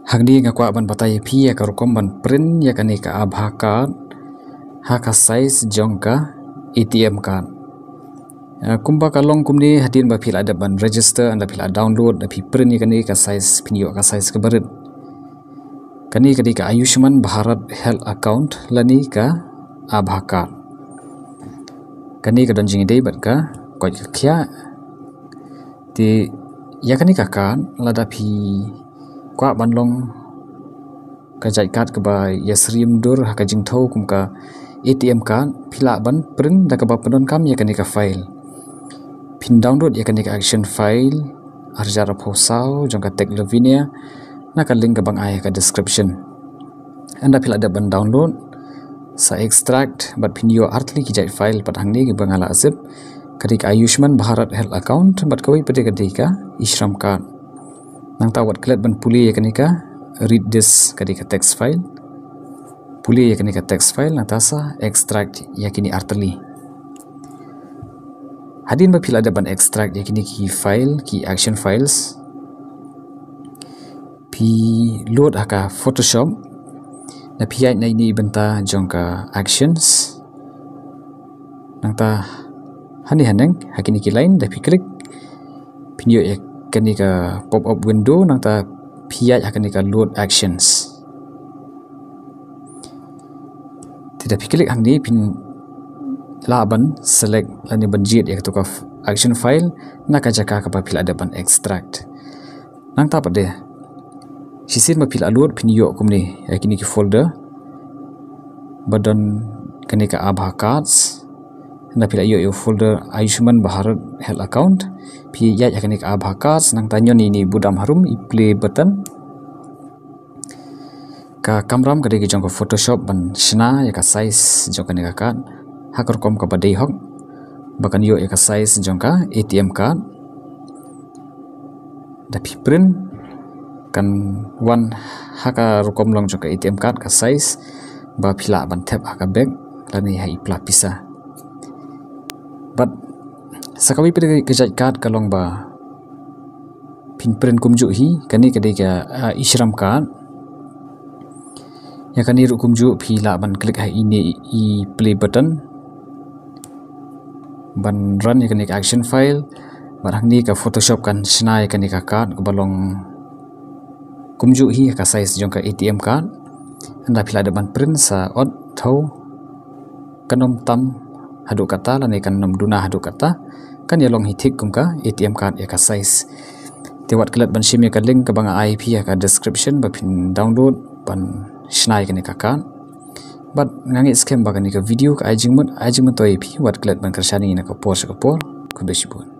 Hagdi ngakwa ban batai pi ya karukom ban print ya kani ka Aadhaar card haka size jongka ATM card. Kumba kalong kumni hadin ba pil ada ban register anda pil download da pi print ya kani ka size pinyo ka size ka barit. Kani kadi ka Ayushman Bharat Health Account lani ka Aadhaar card. Kani ka donjing dei bat ka koi ka kya ti ya kani ka card lada pi kwa banlong ka jai card ka ba yasrim dur haka jingthau kum ka ATM card phila ban print da ka ba panon kam ya kani ka file pin download ya kani ka action file arjara phosau jong ka tag lavinia na ka link ka bang ai ka description anda phila da ban download sa extract bat pin yo artli ki jai file patang ni ka bangala zip kadi ka Ayushman Bharat Health Account bat kawai pade kadi ka ishram card nang tawat klet ban puli ya kani ka read this kadi ka text file puli ya kani ka text file nang tasa extract ya kini artli hadin ba pila ada ban extract ya kini ki file ki action files pi load haka Photoshop na pi na ini benta jongka actions nang ta hani haneng hakini ki line da pi klik pinyo ya kani ka pop up window nang ta piyaj hakani ka load actions tidak piklik hang ni pin laban select lani banjit ya to ka action file na ka jaka ka pil ada ban extract nang ta pade sisin ma pil load pin yo kumni ya kini ki folder badan kani ka Aadhaar cards na pil yo folder Ayushman Bharat Health Account pi ya kani ka Aadhaar cards nang tanyo ni budam harum I play button ka kamram kadi ki jong ko Photoshop ban shna ya ka size jong kani ka card hakor kom ka badai hok bakan yo ya ka size jong ka ATM card da pi print kan one haka rukom long jong ka ATM card ka size ba phila ban tap haka back lani hai pla pisa but sakawi pede kejat card kalong ba pin print kumju hi kani kadi ka ishram card ya kani ru kumju phila ban klik hai ini I play button ban run ya kani ka action file barang ni ka Photoshop kan snai kani ka card balong kumju hi ka size jong ka ATM card anda phila da ban print sa ot thau kanom tam hadu kata lani kan nom duna hadu kata kan ya long hitik kum ka ATM card ya ka size tewat kelat ban shim ya ka link ka banga IP ya ka description ba pin download ban snai kani ka card but ngangi scam ba kani ka video ka ajing mut to IP wat kelat ban kersani na ka post ka por kudashibun